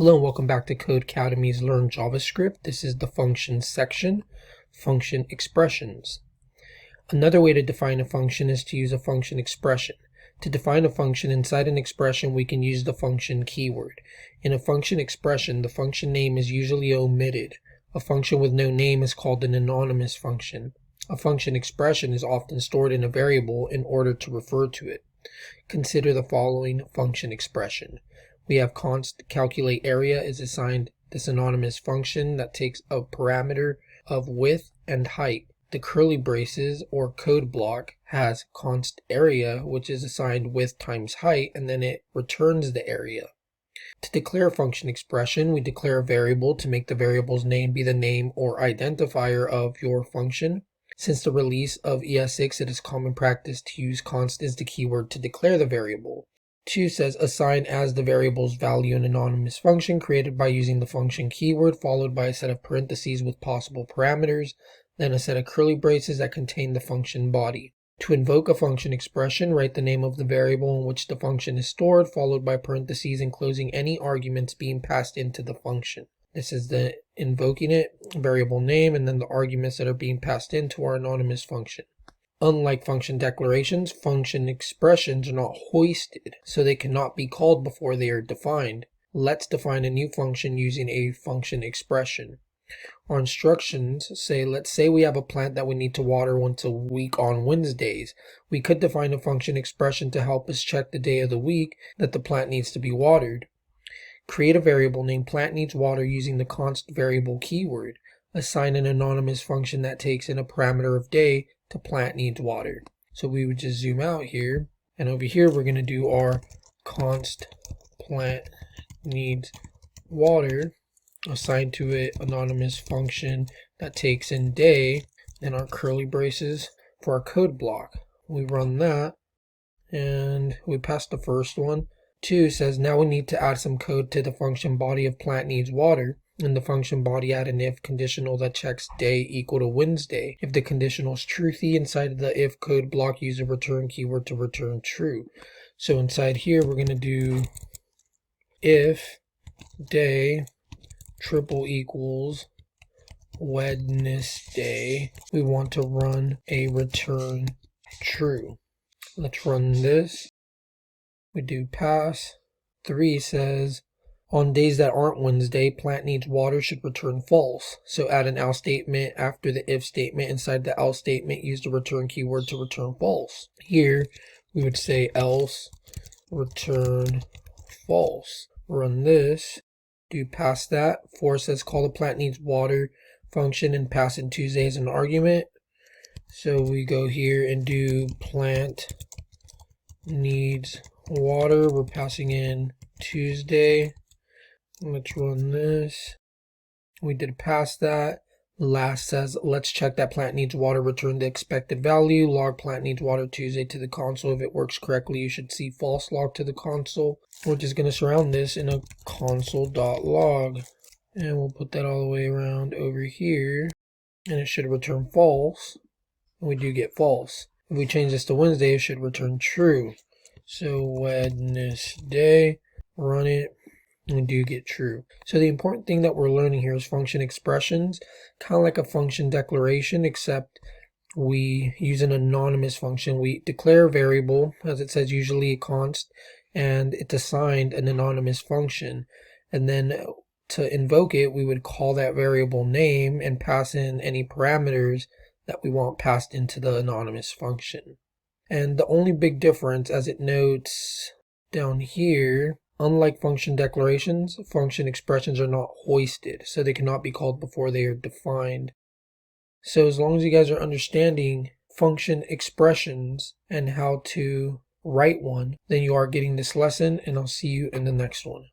Hello and welcome back to Codecademy's Learn JavaScript. This is the function section, function expressions. Another way to define a function is to use a function expression. To define a function inside an expression, we can use the function keyword. In a function expression, the function name is usually omitted. A function with no name is called an anonymous function. A function expression is often stored in a variable in order to refer to it. Consider the following function expression. We have const calculate area is assigned this anonymous function that takes a parameter of width and height. The curly braces or code block has const area, which is assigned width times height, and then it returns the area. To declare a function expression, we declare a variable to make the variable's name be the name or identifier of your function. Since the release of ES6, it is common practice to use const as the keyword to declare the variable. 2 says assign as the variable's value an anonymous function created by using the function keyword followed by a set of parentheses with possible parameters, then a set of curly braces that contain the function body. To invoke a function expression, write the name of the variable in which the function is stored followed by parentheses enclosing any arguments being passed into the function. This is the invoking it, variable name, and then the arguments that are being passed into our anonymous function. Unlike function declarations, function expressions are not hoisted, so they cannot be called before they are defined. Let's define a new function using a function expression. Our instructions say, let's say we have a plant that we need to water once a week on Wednesdays. We could define a function expression to help us check the day of the week that the plant needs to be watered. Create a variable named plant needs water using the const variable keyword. Assign an anonymous function that takes in a parameter of day to plant needs water. So we would just zoom out here, and over here we're going to do our const plant needs water, assign to it anonymous function that takes in day, and our curly braces for our code block. We run that, and we pass the first one. 2 says now we need to add some code to the function body of plant needs water. In the function body, add an if conditional that checks day equal to Wednesday. If the conditional is truthy, inside of the if code block, use a return keyword to return true. So inside here, we're going to do if day triple equals Wednesday, we want to run a return true. Let's run this. We do pass. 3 says, on days that aren't Wednesday, plant needs water should return false. So add an else statement after the if statement. Inside the else statement, use the return keyword to return false. Here, we would say else return false. Run this. Do pass that. 4 says call the plant needs water function and pass in Tuesday as an argument. So we go here and do plant needs water. We're passing in Tuesday. Let's run this. We did pass that. Last says, let's check that plant needs water, return the expected value, log plant needs water Tuesday to the console. If it works correctly, you should see false log to the console. We're just going to surround this in a console.log. And we'll put that all the way around over here. And it should return false. And we do get false. If we change this to Wednesday, it should return true. So Wednesday, run it. We do get true. So the important thing that we're learning here is function expressions, kind of like a function declaration, except we use an anonymous function. We declare a variable, as it says, usually a const, and it's assigned an anonymous function. And then to invoke it, we would call that variable name and pass in any parameters that we want passed into the anonymous function. And the only big difference, as it notes down here, unlike function declarations, function expressions are not hoisted, so they cannot be called before they are defined. So as long as you guys are understanding function expressions and how to write one, then you are getting this lesson, and I'll see you in the next one.